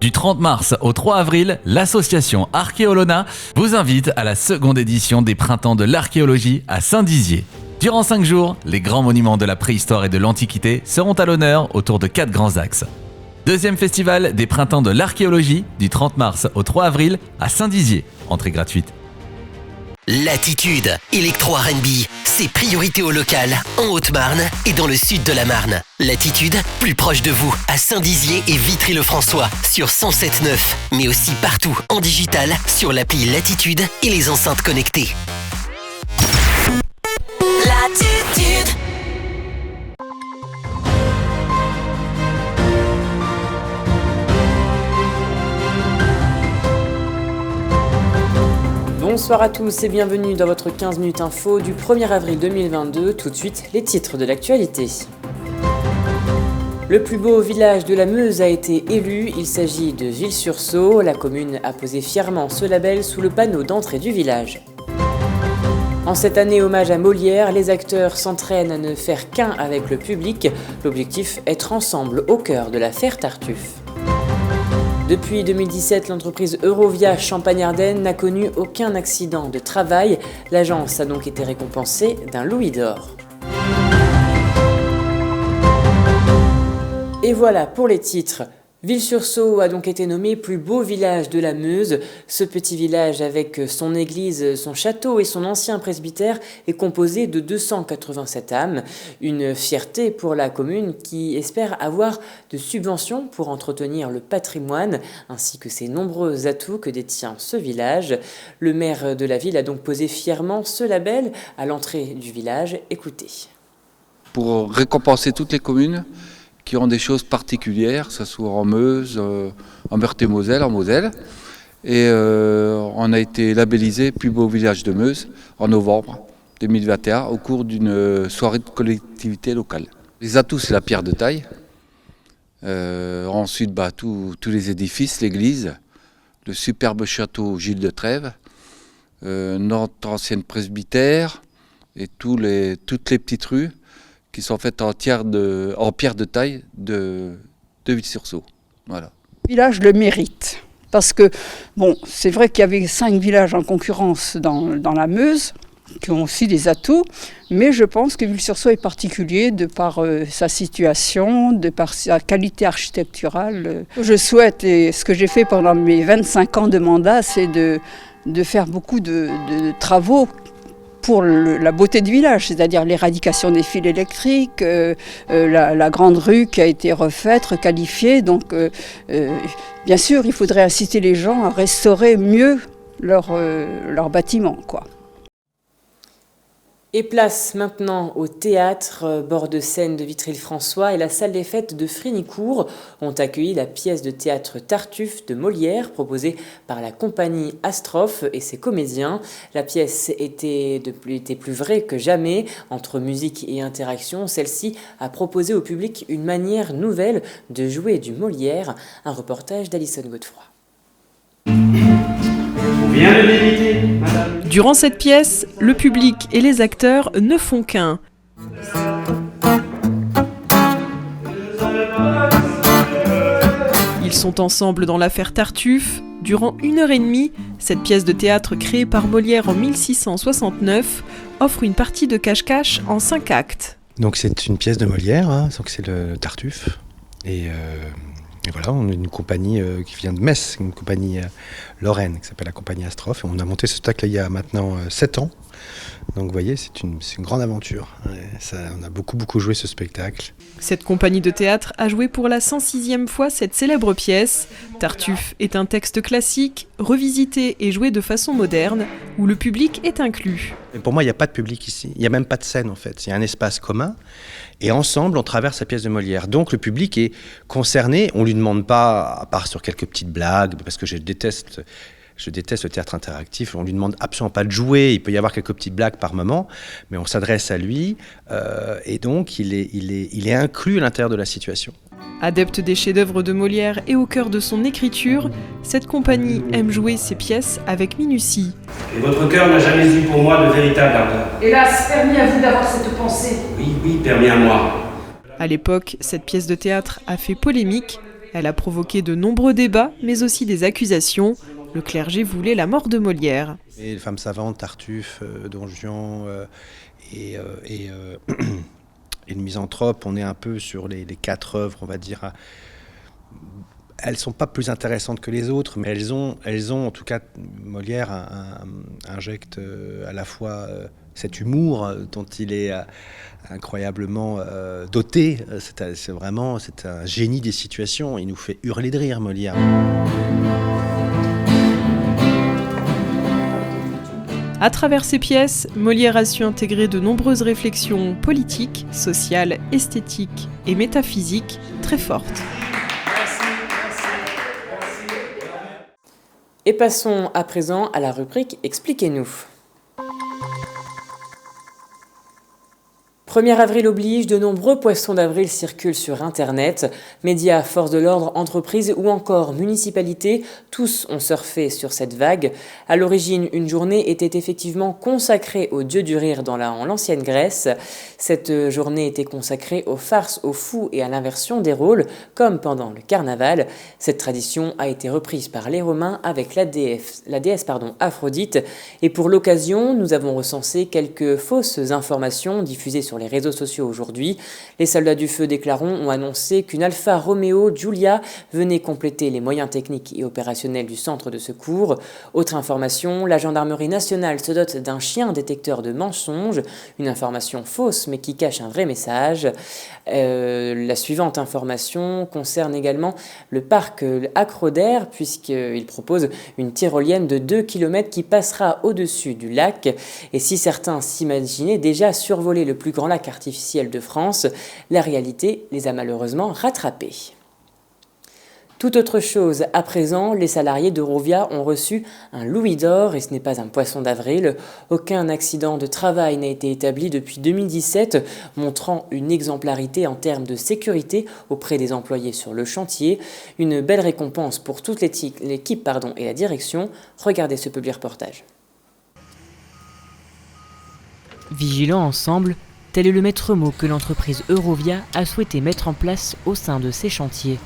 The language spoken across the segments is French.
Du 30 mars au 3 avril, l'association Archéolona vous invite à la seconde édition des Printemps de l'archéologie à Saint-Dizier. Durant 5 jours, les grands monuments de la préhistoire et de l'Antiquité seront à l'honneur autour de 4 grands axes. Deuxième festival des Printemps de l'archéologie du 30 mars au 3 avril à Saint-Dizier. Entrée gratuite. Latitude, électro R&B, c'est priorité au local, en Haute-Marne et dans le sud de la Marne. Latitude, plus proche de vous, à Saint-Dizier et Vitry-le-François, sur 107.9, mais aussi partout, en digital, sur l'appli Latitude et les enceintes connectées. Latitude. Bonsoir à tous et bienvenue dans votre 15 minutes info du 1er avril 2022. Tout de suite, les titres de l'actualité. Le plus beau village de la Meuse a été élu, il s'agit de Villers-sur-Saulx. La commune a posé fièrement ce label sous le panneau d'entrée du village. En cette année hommage à Molière, les acteurs s'entraînent à ne faire qu'un avec le public. L'objectif, être ensemble au cœur de l'affaire Tartuffe. Depuis 2017, l'entreprise Eurovia Champagne-Ardenne n'a connu aucun accident de travail. L'agence a donc été récompensée d'un louis d'or. Et voilà pour les titres. Villers-sur-Saulx a donc été nommé plus beau village de la Meuse. Ce petit village avec son église, son château et son ancien presbytère est composé de 287 âmes. Une fierté pour la commune qui espère avoir de subventions pour entretenir le patrimoine ainsi que ses nombreux atouts que détient ce village. Le maire de la ville a donc posé fièrement ce label à l'entrée du village. Écoutez. Pour récompenser toutes les communes qui ont des choses particulières, que ce soit en Meuse, en Meurthe-et-Moselle, en Moselle. Et on a été labellisé plus beau village de Meuse en novembre 2021 au cours d'une soirée de collectivité locale. Les atouts, c'est la pierre de taille. Ensuite, tous les édifices, l'église, le superbe château Gilles de Trèves, notre ancienne presbytère et toutes les petites rues qui sont faites en pierre de taille de Villers-sur-Saulx. Voilà. Le village le mérite, parce que, c'est vrai qu'il y avait 5 villages en concurrence dans la Meuse, qui ont aussi des atouts, mais je pense que Villers-sur-Saulx est particulier de par sa situation, de par sa qualité architecturale. Je souhaite, et ce que j'ai fait pendant mes 25 ans de mandat, c'est de faire beaucoup de travaux pour la beauté du village, c'est-à-dire l'éradication des fils électriques, la grande rue qui a été refaite, requalifiée. Donc, bien sûr, il faudrait inciter les gens à restaurer mieux leur bâtiment, quoi. Et place maintenant au théâtre, bord de Seine de Vitry-le-François et la salle des fêtes de Frignicourt ont accueilli la pièce de théâtre Tartuffe de Molière proposée par la compagnie Astrophe et ses comédiens. La pièce était plus vraie que jamais. Entre musique et interaction, celle-ci a proposé au public une manière nouvelle de jouer du Molière. Un reportage d'Alison Godefroy. Durant cette pièce, le public et les acteurs ne font qu'un. Ils sont ensemble dans l'affaire Tartuffe. Durant 1h30, cette pièce de théâtre créée par Molière en 1669 offre une partie de cache-cache en 5 actes. Donc c'est une pièce de Molière, donc c'est le Tartuffe. Et voilà, on est une compagnie qui vient de Metz, une compagnie lorraine qui s'appelle la compagnie Astrophe. Et on a monté ce spectacle il y a maintenant 7 ans. Donc vous voyez, c'est une grande aventure. On a beaucoup joué ce spectacle. Cette compagnie de théâtre a joué pour la 106e fois cette célèbre pièce. Tartuffe est un texte classique, revisité et joué de façon moderne, où le public est inclus. Et pour moi, il n'y a pas de public ici. Il n'y a même pas de scène en fait. Il y a un espace commun. Et ensemble, on traverse la pièce de Molière. Donc le public est concerné. On ne lui demande pas, à part sur quelques petites blagues, parce que je déteste le théâtre interactif. On ne lui demande absolument pas de jouer. Il peut y avoir quelques petites blagues par moment, mais on s'adresse à lui. Et donc, il est inclus à l'intérieur de la situation. Adepte des chefs-d'œuvre de Molière et au cœur de son écriture, cette compagnie aime jouer ses pièces avec minutie. Et votre cœur n'a jamais eu pour moi de véritable ardeur. Hélas, permis à vous d'avoir cette pensée. Oui, permis à moi. À l'époque, cette pièce de théâtre a fait polémique. Elle a provoqué de nombreux débats, mais aussi des accusations. Le clergé voulait la mort de Molière. Et les femmes savantes, Tartuffe, Don Juan et le Misanthrope, on est un peu sur les 4 œuvres, on va dire. Elles ne sont pas plus intéressantes que les autres, mais elles ont en tout cas, Molière injecte à la fois cet humour dont il est incroyablement doté. C'est un génie des situations. Il nous fait hurler de rire, Molière. À travers ses pièces, Molière a su intégrer de nombreuses réflexions politiques, sociales, esthétiques et métaphysiques très fortes. Et passons à présent à la rubrique Expliquez-nous. 1er avril oblige, de nombreux poissons d'avril circulent sur Internet. Médias, forces de l'ordre, entreprises ou encore municipalités, tous ont surfé sur cette vague. À l'origine, une journée était effectivement consacrée au dieu du rire en l'ancienne Grèce. Cette journée était consacrée aux farces, aux fous et à l'inversion des rôles, comme pendant le carnaval. Cette tradition a été reprise par les Romains avec la déesse Aphrodite. Et pour l'occasion, nous avons recensé quelques fausses informations diffusées sur les réseaux sociaux aujourd'hui. Les soldats du feu des Clarons ont annoncé qu'une Alfa Romeo Giulia venait compléter les moyens techniques et opérationnels du centre de secours. Autre information, la gendarmerie nationale se dote d'un chien détecteur de mensonges, une information fausse mais qui cache un vrai message. La suivante information concerne également le parc Acroder, puisqu'il propose une tyrolienne de 2 km qui passera au-dessus du lac. Et si certains s'imaginaient déjà survoler le plus grand lac artificiel de France, la réalité les a malheureusement rattrapés. Tout autre chose, à présent, les salariés d'Eurovia ont reçu un louis d'or et ce n'est pas un poisson d'avril. Aucun accident de travail n'a été établi depuis 2017, montrant une exemplarité en termes de sécurité auprès des employés sur le chantier. Une belle récompense pour toute l'équipe et la direction. Regardez ce public reportage. Vigilants ensemble, tel est le maître mot que l'entreprise Eurovia a souhaité mettre en place au sein de ses chantiers.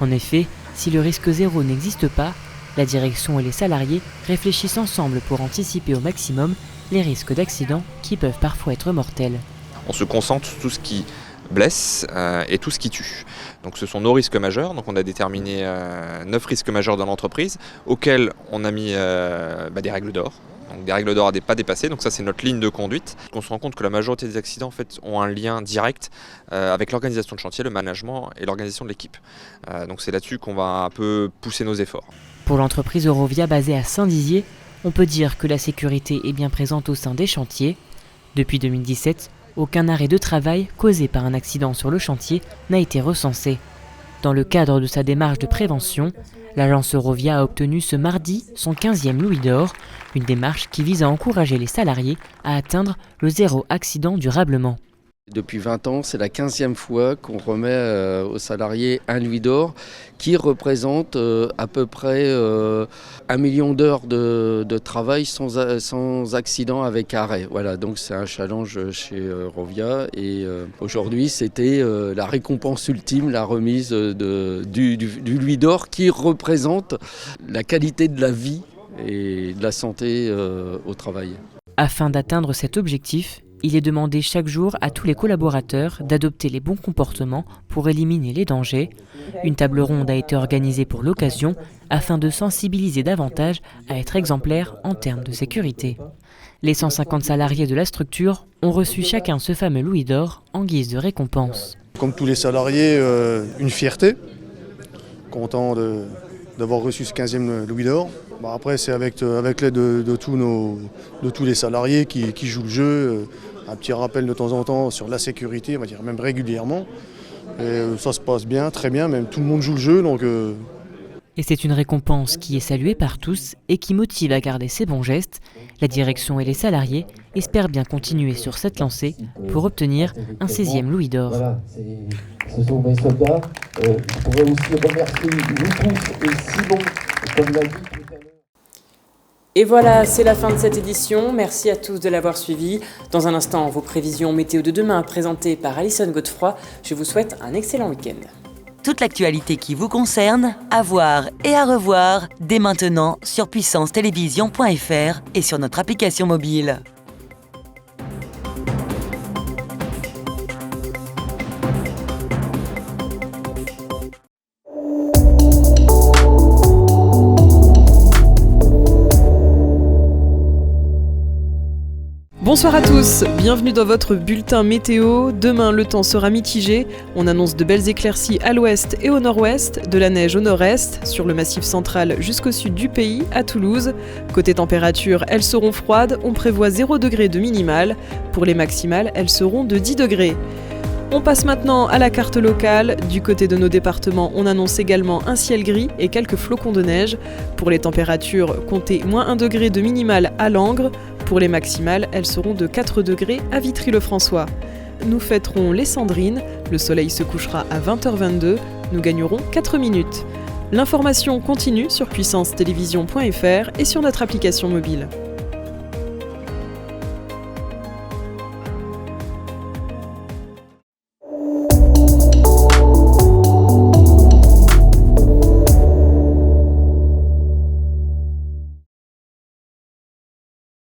En effet, si le risque zéro n'existe pas, la direction et les salariés réfléchissent ensemble pour anticiper au maximum les risques d'accidents qui peuvent parfois être mortels. On se concentre sur tout ce qui blesse et tout ce qui tue. Donc ce sont nos risques majeurs. Donc on a déterminé 9 risques majeurs dans l'entreprise auxquels on a mis des règles d'or. Donc des règles d'or à pas dépasser, donc ça c'est notre ligne de conduite. On se rend compte que la majorité des accidents en fait, ont un lien direct avec l'organisation de chantier, le management et l'organisation de l'équipe. Donc c'est là-dessus qu'on va un peu pousser nos efforts. Pour l'entreprise Eurovia basée à Saint-Dizier, on peut dire que la sécurité est bien présente au sein des chantiers. Depuis 2017, aucun arrêt de travail causé par un accident sur le chantier n'a été recensé. Dans le cadre de sa démarche de prévention, l'agence Eurovia a obtenu ce mardi son 15e louis d'or, une démarche qui vise à encourager les salariés à atteindre le zéro accident durablement. Depuis 20 ans, c'est la 15e fois qu'on remet aux salariés un louis d'or qui représente à peu près 1 million d'heures de travail sans accident avec arrêt. Voilà, donc c'est un challenge chez Eurovia et aujourd'hui c'était la récompense ultime, la remise du louis d'or qui représente la qualité de la vie et de la santé au travail. Afin d'atteindre cet objectif, il est demandé chaque jour à tous les collaborateurs d'adopter les bons comportements pour éliminer les dangers. Une table ronde a été organisée pour l'occasion afin de sensibiliser davantage à être exemplaires en termes de sécurité. Les 150 salariés de la structure ont reçu chacun ce fameux louis d'or en guise de récompense. Comme tous les salariés, une fierté, content d'avoir reçu ce 15e louis d'or. Après, c'est avec l'aide de tous les salariés qui jouent le jeu. Un petit rappel de temps en temps sur la sécurité, on va dire même régulièrement. Et ça se passe bien, très bien, même tout le monde joue le jeu. Donc, Et c'est une récompense qui est saluée par tous et qui motive à garder ses bons gestes. La direction et les salariés espèrent bien continuer sur cette lancée pour obtenir un 16e louis d'or. Voilà, ce sont mes soldats. Je pourrais aussi remercier vous tous et Simon, comme l'a dit. Et voilà, c'est la fin de cette édition. Merci à tous de l'avoir suivi. Dans un instant, vos prévisions météo de demain présentées par Alison Godefroy. Je vous souhaite un excellent week-end. Toute l'actualité qui vous concerne, à voir et à revoir dès maintenant sur puissancetélévision.fr et sur notre application mobile. Bonsoir à tous, bienvenue dans votre bulletin météo. Demain, le temps sera mitigé. On annonce de belles éclaircies à l'ouest et au nord-ouest, de la neige au nord-est, sur le massif central jusqu'au sud du pays, à Toulouse. Côté température, elles seront froides, on prévoit 0 degré de minimale. Pour les maximales, elles seront de 10 degrés. On passe maintenant à la carte locale. Du côté de nos départements, on annonce également un ciel gris et quelques flocons de neige. Pour les températures, comptez moins 1 degré de minimale à Langres. Pour les maximales, elles seront de 4 degrés à Vitry-le-François. Nous fêterons les Cendrines, le soleil se couchera à 20h22, nous gagnerons 4 minutes. L'information continue sur puissancetélévision.fr et sur notre application mobile.